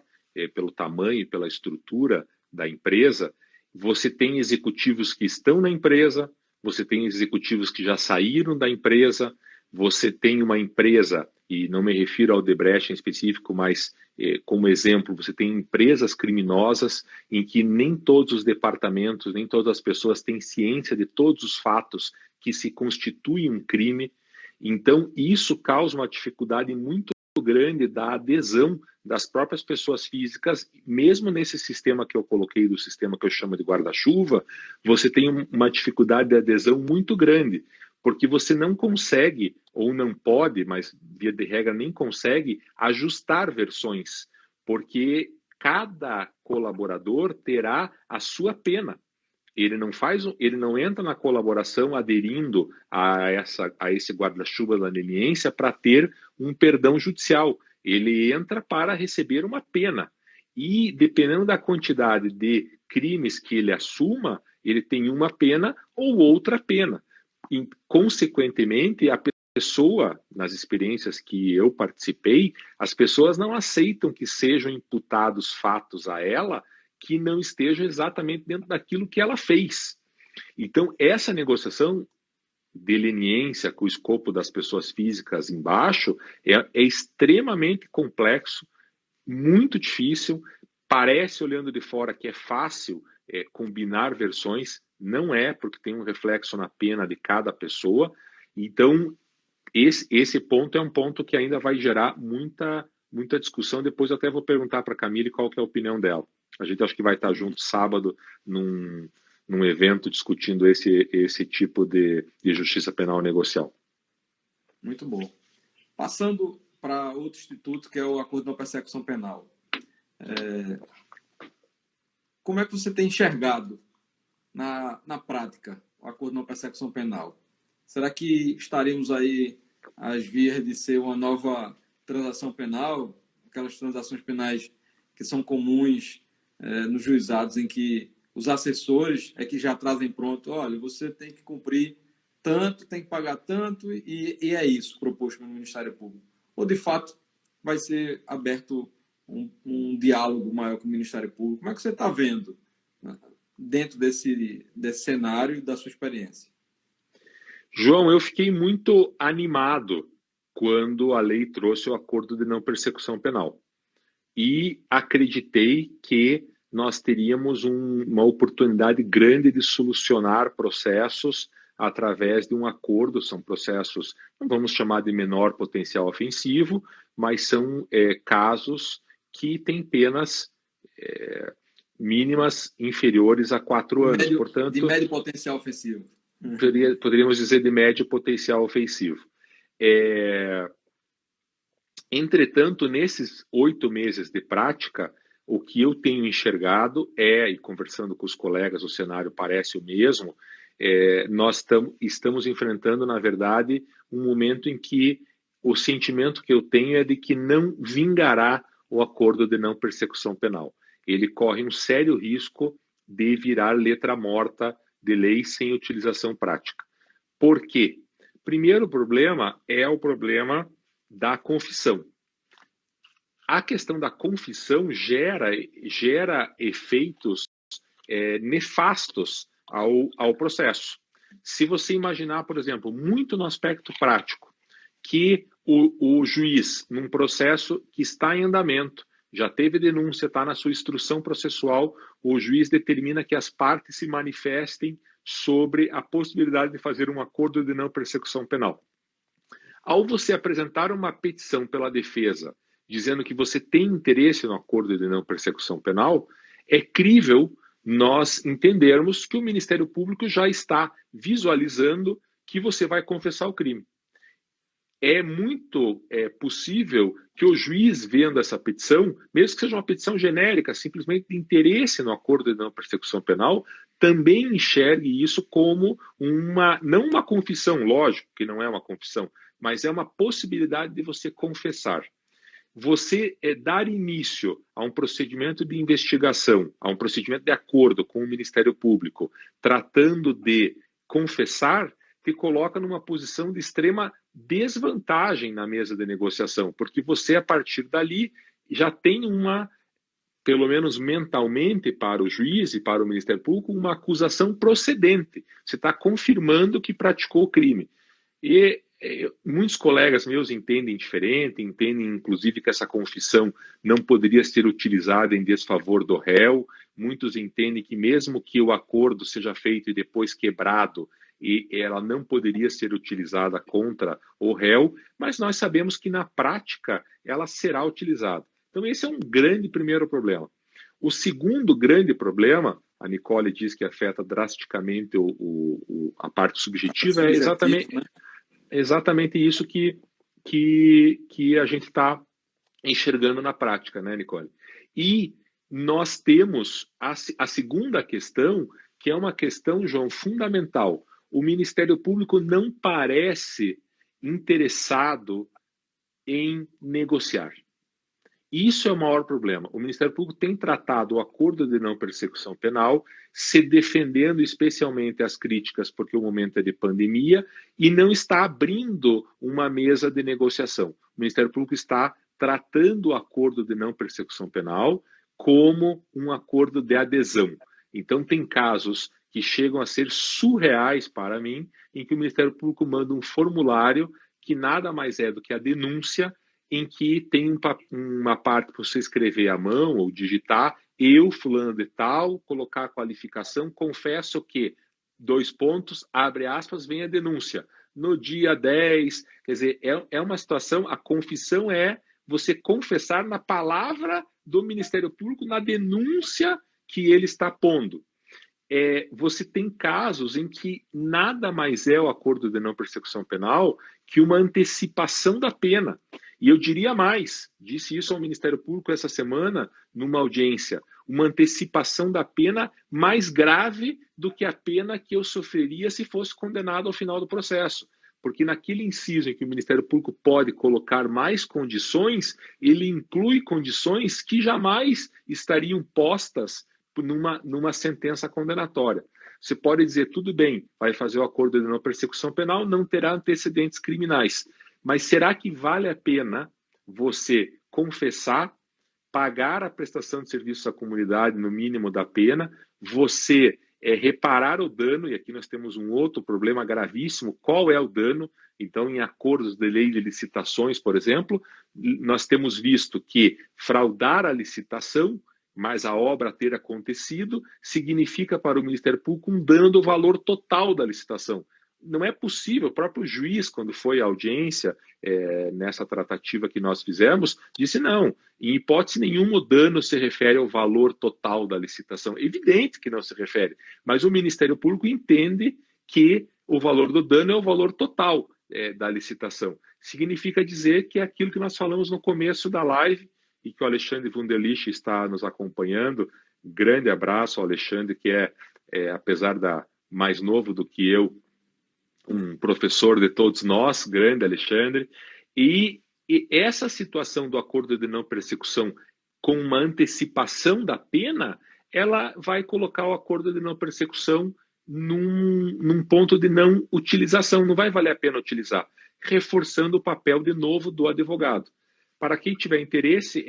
B: pelo tamanho e pela estrutura da empresa. Você tem executivos que estão na empresa, você tem executivos que já saíram da empresa, você tem uma empresa, e não me refiro ao Odebrecht em específico, mas como exemplo, você tem empresas criminosas em que nem todos os departamentos, nem todas as pessoas têm ciência de todos os fatos que se constituem um crime. Então, isso causa uma dificuldade muito grande da adesão das próprias pessoas físicas, mesmo nesse sistema que eu coloquei, do sistema que eu chamo de guarda-chuva, você tem uma dificuldade de adesão muito grande, porque você não consegue, ou não pode, mas via de regra nem consegue, ajustar versões, porque cada colaborador terá a sua pena. Ele não entra na colaboração aderindo a esse guarda-chuva da leniência para ter um perdão judicial. Ele entra para receber uma pena. e dependendo da quantidade de crimes que ele assuma, ele tem uma pena ou outra pena. E, consequentemente, a pessoa, nas experiências que eu participei, as pessoas não aceitam que sejam imputados fatos a ela que não estejam exatamente dentro daquilo que ela fez. Então, essa negociação de leniência com o escopo das pessoas físicas embaixo é extremamente complexo, muito difícil. Parece, olhando de fora, que é fácil combinar versões, não é, porque tem um reflexo na pena de cada pessoa. Então, esse ponto é um ponto que ainda vai gerar muita discussão. Depois eu até vou perguntar para a Camille qual que é a opinião dela. A gente acho que vai estar junto sábado num evento discutindo esse tipo de justiça penal negocial.
A: Muito bom. Passando para outro instituto, que é o Acordo de Não Persecução Penal. Como é que você tem enxergado na prática o Acordo de Não Persecução Penal? Será que estaremos aí às vias de ser uma nova transação penal, aquelas transações penais que são comuns nos juizados, em que os assessores é que já trazem pronto, olha, você tem que cumprir tanto, tem que pagar tanto, e é isso proposto pelo Ministério Público? Ou, de fato, vai ser aberto um diálogo maior com o Ministério Público? Como é que você está vendo, né, dentro desse cenário da sua experiência?
B: João, eu fiquei muito animado quando a lei trouxe o acordo de não persecução penal. E acreditei que nós teríamos uma oportunidade grande de solucionar processos através de um acordo. São processos, não vamos chamar de menor potencial ofensivo, mas são casos que têm penas mínimas inferiores a 4 anos. Portanto,
A: de médio potencial ofensivo.
B: Poderíamos dizer de médio potencial ofensivo. Entretanto, nesses 8 meses de prática, o que eu tenho enxergado e conversando com os colegas, o cenário parece o mesmo, nós estamos enfrentando, na verdade, um momento em que o sentimento que eu tenho é de que não vingará o acordo de não persecução penal. Ele corre um sério risco de virar letra morta de lei sem utilização prática. Por quê? Primeiro problema é o problema da confissão. A questão da confissão gera efeitos nefastos ao processo. Se você imaginar, por exemplo, muito no aspecto prático, que o juiz, num processo que está em andamento, já teve denúncia, está na sua instrução processual, o juiz determina que as partes se manifestem sobre a possibilidade de fazer um acordo de não persecução penal. Ao você apresentar uma petição pela defesa, dizendo que você tem interesse no acordo de não persecução penal, é crível nós entendermos que o Ministério Público já está visualizando que você vai confessar o crime. É muito possível que o juiz, vendo essa petição, mesmo que seja uma petição genérica, simplesmente de interesse no acordo de não persecução penal, também enxergue isso como não uma confissão, lógico que não é uma confissão, mas é uma possibilidade de você confessar. Você dar início a um procedimento de investigação, a um procedimento de acordo com o Ministério Público, tratando de confessar, te coloca numa posição de extrema desvantagem na mesa de negociação, porque você, a partir dali, já tem pelo menos mentalmente, para o juiz e para o Ministério Público, uma acusação procedente. Você está confirmando que praticou o crime. E muitos colegas meus entendem diferente, entendem inclusive que essa confissão não poderia ser utilizada em desfavor do réu. Muitos entendem que mesmo que o acordo seja feito e depois quebrado, e ela não poderia ser utilizada contra o réu, mas nós sabemos que na prática ela será utilizada. Então esse é um grande primeiro problema. O segundo grande problema, a Nicole diz que afeta drasticamente a parte subjetiva, é exatamente isso que a gente está enxergando na prática, né, Nicole? E nós temos a segunda questão, que é uma questão, João, fundamental. O Ministério Público não parece interessado em negociar. Isso é o maior problema. O Ministério Público tem tratado o acordo de não persecução penal, se defendendo especialmente as críticas, porque o momento é de pandemia, e não está abrindo uma mesa de negociação. O Ministério Público está tratando o acordo de não persecução penal como um acordo de adesão. Então, tem casos que chegam a ser surreais para mim, em que o Ministério Público manda um formulário que nada mais é do que a denúncia, em que tem uma parte para você escrever à mão ou digitar, eu, fulano de tal, colocar a qualificação, confesso que, dois pontos, abre aspas, vem a denúncia. No dia 10, quer dizer, é uma situação, a confissão é você confessar na palavra do Ministério Público, na denúncia que ele está pondo. Você tem casos em que nada mais é o acordo de não persecução penal que uma antecipação da pena. E eu diria mais, disse isso ao Ministério Público essa semana, numa audiência, uma antecipação da pena mais grave do que a pena que eu sofreria se fosse condenado ao final do processo. Porque naquele inciso em que o Ministério Público pode colocar mais condições, ele inclui condições que jamais estariam postas numa sentença condenatória. Você pode dizer, tudo bem, vai fazer o acordo de não persecução penal, não terá antecedentes criminais. Mas será que vale a pena você confessar, pagar a prestação de serviços à comunidade no mínimo da pena, você reparar o dano, e aqui nós temos um outro problema gravíssimo, qual é o dano? Então, em acordos de lei de licitações, por exemplo, nós temos visto que fraudar a licitação, mas a obra ter acontecido, significa para o Ministério Público um dano do valor total da licitação. Não é possível, o próprio juiz, quando foi à audiência, nessa tratativa que nós fizemos, disse não, em hipótese nenhuma o dano se refere ao valor total da licitação. É evidente que não se refere, mas o Ministério Público entende que o valor do dano é o valor total da licitação. Significa dizer que é aquilo que nós falamos no começo da live, e que o Alexandre Wunderlich está nos acompanhando. Grande abraço ao Alexandre, que apesar da mais novo do que eu, um professor de todos nós, grande Alexandre. E essa situação do acordo de não persecução com uma antecipação da pena, ela vai colocar o acordo de não persecução num ponto de não utilização, não vai valer a pena utilizar, reforçando o papel de novo do advogado. Para quem tiver interesse,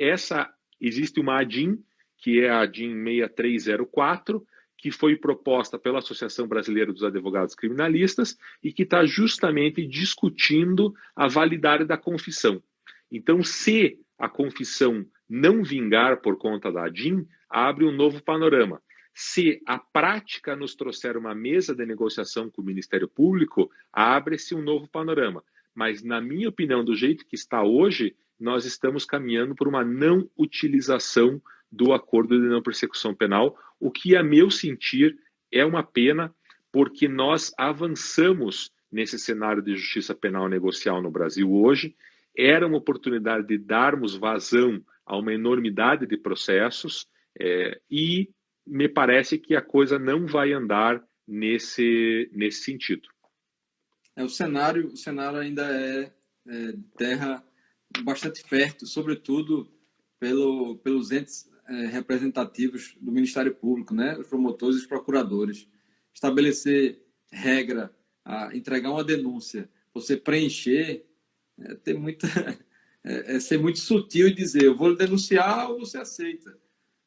B: existe uma ADIM, que é a ADIM 6304, que foi proposta pela Associação Brasileira dos Advogados Criminalistas e que está justamente discutindo a validade da confissão. Então, se a confissão não vingar por conta da ADIM, abre um novo panorama. Se a prática nos trouxer uma mesa de negociação com o Ministério Público, abre-se um novo panorama. Mas, na minha opinião, do jeito que está hoje, nós estamos caminhando por uma não utilização do acordo de não persecução penal, o que, a meu sentir, é uma pena, porque nós avançamos nesse cenário de justiça penal negocial no Brasil hoje. Era uma oportunidade de darmos vazão a uma enormidade de processos e me parece que a coisa não vai andar nesse sentido.
A: O cenário ainda é terra bastante fértil, sobretudo pelos entes representativos do Ministério Público, né? Os promotores e os procuradores. Estabelecer regra, entregar uma denúncia, você preencher, ser muito sutil e dizer, eu vou denunciar ou você aceita.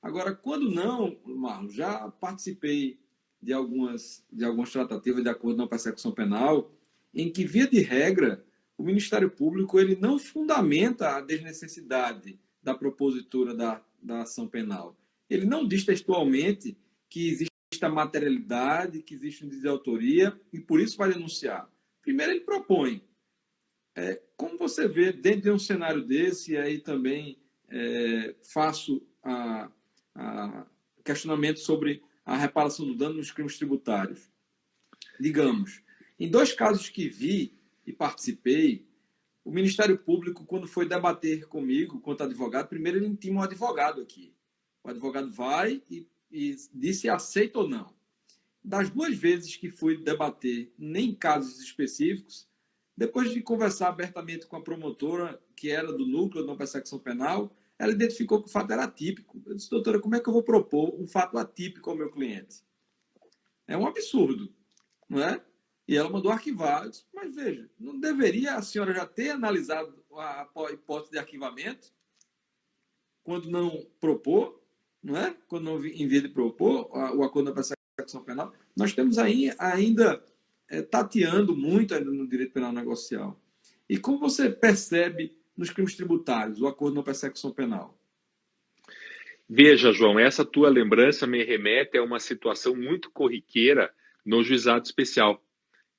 A: Agora, quando não, Marlon, já participei de algumas tratativas de acordo de não persecução penal, em que, via de regra, o Ministério Público ele não fundamenta a desnecessidade da propositura da ação penal. Ele não diz textualmente que existe a materialidade, que existe um desvio de autoria e por isso vai denunciar. Primeiro ele propõe. Como você vê, dentro de um cenário desse, e aí também faço questionamento sobre a reparação do dano nos crimes tributários. Digamos, em 2 casos que vi e participei, o Ministério Público, quando foi debater comigo, quanto advogado, primeiro ele tinha um advogado aqui. O advogado vai e diz se aceita ou não. Das 2 vezes que fui debater, nem casos específicos, depois de conversar abertamente com a promotora, que era do núcleo de não persecução penal, ela identificou que o fato era atípico. Eu disse, doutora, como é que eu vou propor um fato atípico ao meu cliente? É um absurdo, não é? E ela mandou arquivar. Eu disse, mas veja, não deveria a senhora já ter analisado a hipótese de arquivamento quando não propor, não é? Quando não, em vez de propor o acordo da persecução penal? Nós temos ainda tateando muito ainda no direito penal negocial. E como você percebe nos crimes tributários o acordo na persecução penal?
B: Veja, João, essa tua lembrança me remete a uma situação muito corriqueira no juizado especial,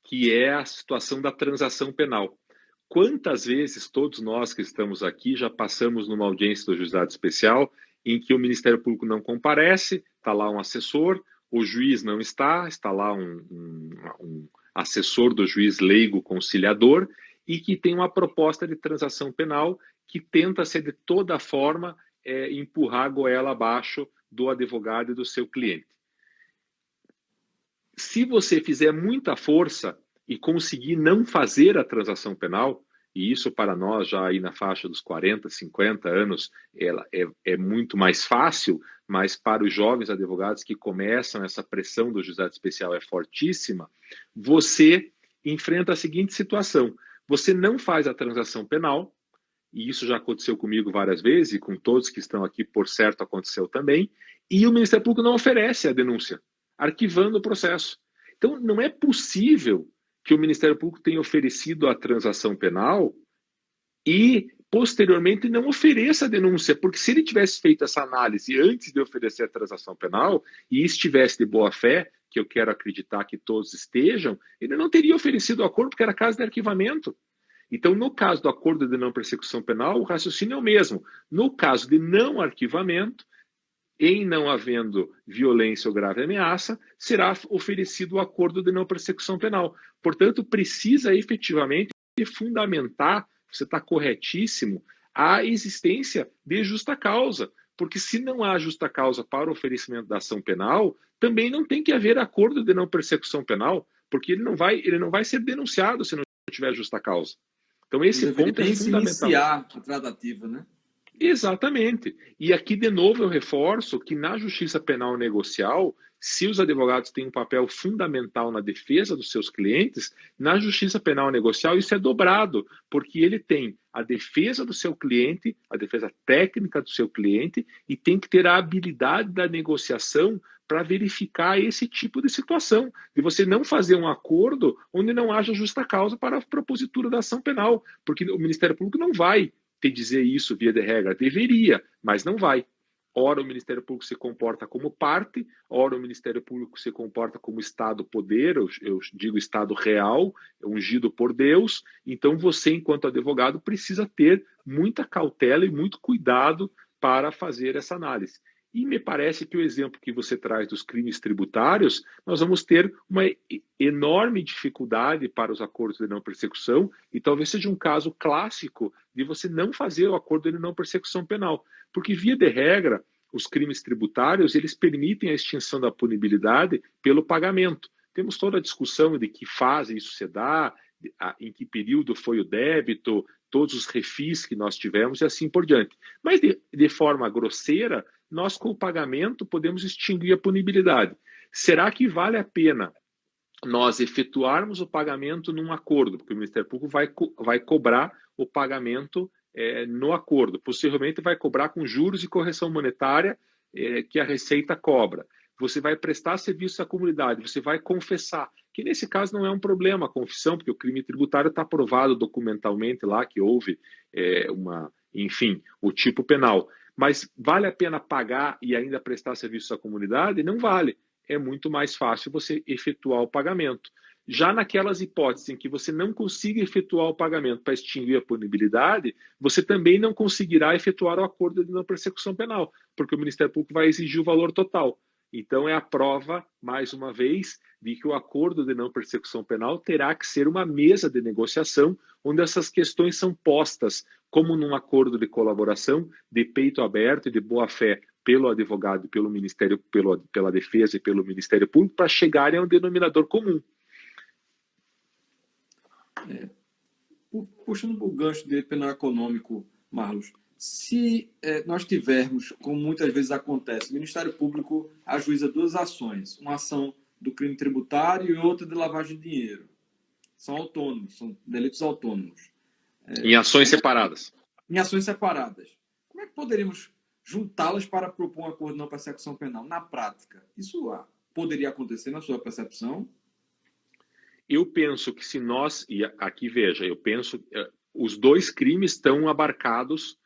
B: que é a situação da transação penal. Quantas vezes todos nós que estamos aqui já passamos numa audiência do juizado especial em que o Ministério Público não comparece, está lá um assessor, o juiz não está, está lá um assessor do juiz leigo conciliador e que tem uma proposta de transação penal que tenta ser de toda forma empurrar a goela abaixo do advogado e do seu cliente. Se você fizer muita força e conseguir não fazer a transação penal, e isso para nós já aí na faixa dos 40, 50 anos, ela é muito mais fácil, mas para os jovens advogados que começam, essa pressão do juizado especial é fortíssima, você enfrenta a seguinte situação: você não faz a transação penal, e isso já aconteceu comigo várias vezes, e com todos que estão aqui, por certo, aconteceu também, e o Ministério Público não oferece a denúncia, arquivando o processo. Então, não é possível que o Ministério Público tenha oferecido a transação penal e, posteriormente, não ofereça a denúncia, porque se ele tivesse feito essa análise antes de oferecer a transação penal e estivesse de boa fé, que eu quero acreditar que todos estejam, ele não teria oferecido o acordo, porque era caso de arquivamento. Então, no caso do acordo de não persecução penal, o raciocínio é o mesmo. No caso de não arquivamento, em não havendo violência ou grave ameaça, será oferecido o acordo de não persecução penal. Portanto, precisa efetivamente fundamentar, você está corretíssimo, a existência de justa causa. Porque se não há justa causa para o oferecimento da ação penal, também não tem que haver acordo de não persecução penal, porque ele não vai ser denunciado se não tiver justa causa. Então, esse ponto é fundamental.
A: Iniciar a tratativa, né?
B: Exatamente. E aqui, de novo, eu reforço que na justiça penal negocial, se os advogados têm um papel fundamental na defesa dos seus clientes, na justiça penal negocial isso é dobrado, porque ele tem a defesa do seu cliente, a defesa técnica do seu cliente, e tem que ter a habilidade da negociação para verificar esse tipo de situação, de você não fazer um acordo onde não haja justa causa para a propositura da ação penal, porque o Ministério Público não vai te dizer isso via de regra. Deveria, mas não vai. Ora o Ministério Público se comporta como parte, ora o Ministério Público se comporta como Estado poder, eu digo Estado real, ungido por Deus. Então você, enquanto advogado, precisa ter muita cautela e muito cuidado para fazer essa análise. E me parece que o exemplo que você traz dos crimes tributários, nós vamos ter uma enorme dificuldade para os acordos de não persecução, e talvez seja um caso clássico de você não fazer o acordo de não persecução penal. Porque, via de regra, os crimes tributários, eles permitem a extinção da punibilidade pelo pagamento. Temos toda a discussão de que fase isso se dá, em que período foi o débito, todos os refis que nós tivemos e assim por diante. Mas, de forma grosseira, nós com o pagamento podemos extinguir a punibilidade. Será que vale a pena nós efetuarmos o pagamento num acordo? Porque o Ministério Público vai cobrar o pagamento no acordo. Possivelmente vai cobrar com juros e correção monetária que a Receita cobra. Você vai prestar serviço à comunidade, você vai confessar, que nesse caso não é um problema a confissão, porque o crime tributário está provado documentalmente lá que houve enfim, o tipo penal. Mas vale a pena pagar e ainda prestar serviço à comunidade? Não vale. É muito mais fácil você efetuar o pagamento. Já naquelas hipóteses em que você não consiga efetuar o pagamento para extinguir a punibilidade, você também não conseguirá efetuar o acordo de não persecução penal, porque o Ministério Público vai exigir o valor total. Então é a prova, mais uma vez, de que o acordo de não persecução penal terá que ser uma mesa de negociação onde essas questões são postas como num acordo de colaboração, de peito aberto e de boa fé pelo advogado, pelo Ministério, pela defesa e pelo Ministério Público, para chegarem a um denominador comum.
A: Puxando o gancho do direito penal econômico, Marlos, Se nós tivermos, como muitas vezes acontece, o Ministério Público ajuiza duas ações, uma ação do crime tributário e outra de lavagem de dinheiro. São autônomos, são delitos autônomos.
B: Em ações separadas.
A: Em ações separadas. Como é que poderíamos juntá-las para propor um acordo de não persecução penal? Na prática, isso poderia acontecer na sua percepção?
B: Eu penso que se nós, e aqui veja, eu penso, os dois crimes estão abarcados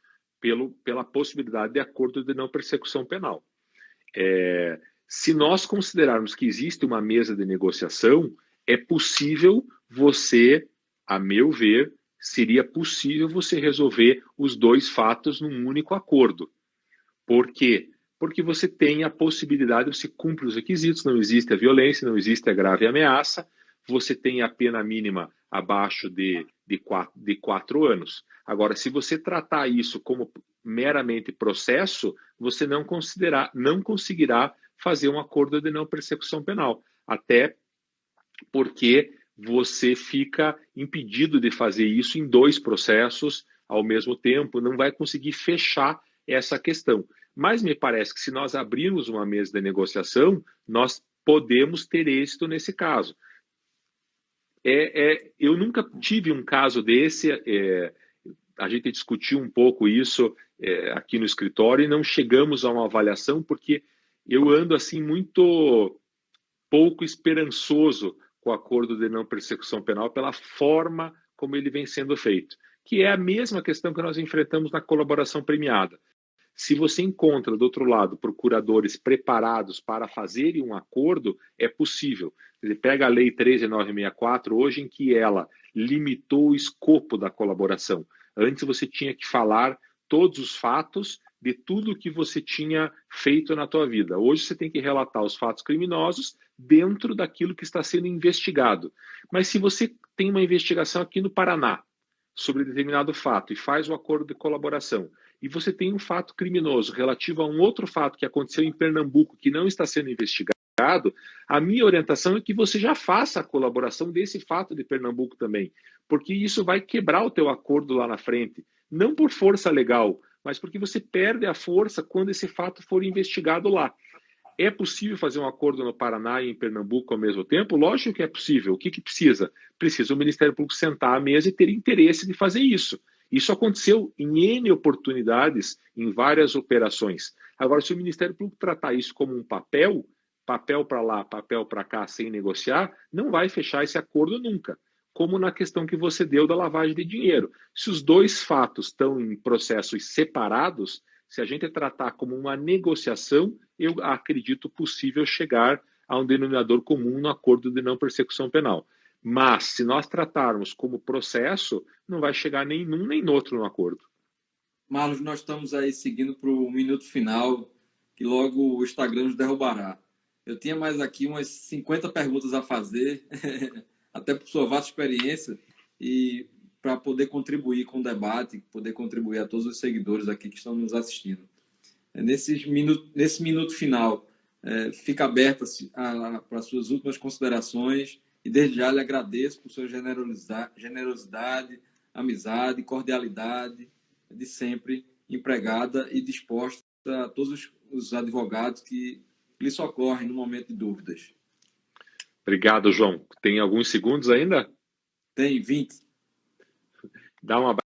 B: pela possibilidade de acordo de não persecução penal. Se nós considerarmos que existe uma mesa de negociação, é possível você, a meu ver, seria possível você resolver os dois fatos num único acordo. Por quê? Porque você tem a possibilidade, você cumpre os requisitos, não existe a violência, não existe a grave ameaça, você tem a pena mínima abaixo de 4 anos. Agora, se você tratar isso como meramente processo, você não conseguirá fazer um acordo de não persecução penal. Até porque você fica impedido de fazer isso em dois processos ao mesmo tempo, não vai conseguir fechar essa questão. Mas me parece que se nós abrirmos uma mesa de negociação, nós podemos ter êxito nesse caso. Eu nunca tive um caso desse, a gente discutiu um pouco isso aqui no escritório e não chegamos a uma avaliação, porque eu ando assim muito pouco esperançoso com o acordo de não persecução penal pela forma como ele vem sendo feito, que é a mesma questão que nós enfrentamos na colaboração premiada. Se você encontra, do outro lado, procuradores preparados para fazerem um acordo, é possível. Ele pega a Lei 13.964, hoje, em que ela limitou o escopo da colaboração. Antes você tinha que falar todos os fatos de tudo que você tinha feito na tua vida. Hoje você tem que relatar os fatos criminosos dentro daquilo que está sendo investigado. Mas se você tem uma investigação aqui no Paraná sobre determinado fato e faz o acordo de colaboração, e você tem um fato criminoso relativo a um outro fato que aconteceu em Pernambuco que não está sendo investigado, a minha orientação é que você já faça a colaboração desse fato de Pernambuco também, porque isso vai quebrar o teu acordo lá na frente, não por força legal, mas porque você perde a força quando esse fato for investigado lá. É possível fazer um acordo no Paraná e em Pernambuco ao mesmo tempo? Lógico que é possível. O que precisa? Precisa o Ministério Público sentar à mesa e ter interesse de fazer isso. Isso aconteceu em N oportunidades, em várias operações. Agora, se o Ministério Público tratar isso como um papel para lá, papel para cá, sem negociar, não vai fechar esse acordo nunca. Como na questão que você deu da lavagem de dinheiro. Se os dois fatos estão em processos separados, se a gente tratar como uma negociação, eu acredito possível chegar a um denominador comum no acordo de não persecução penal. Mas, se nós tratarmos como processo, não vai chegar nem num nem no outro no acordo.
A: Marlos, nós estamos aí seguindo para o minuto final, que logo o Instagram nos derrubará. Eu tinha mais aqui umas 50 perguntas a fazer, até por sua vasta experiência, e para poder contribuir com o debate, poder contribuir a todos os seguidores aqui que estão nos assistindo. Nesse minuto final, fica aberto para suas últimas considerações, e desde já lhe agradeço por sua generosidade, amizade, cordialidade, de sempre empregada e disposta a todos os advogados que lhe socorrem no momento de dúvidas.
B: Obrigado, João. Tem alguns segundos ainda?
A: Tem 20.
B: Dá um abraço.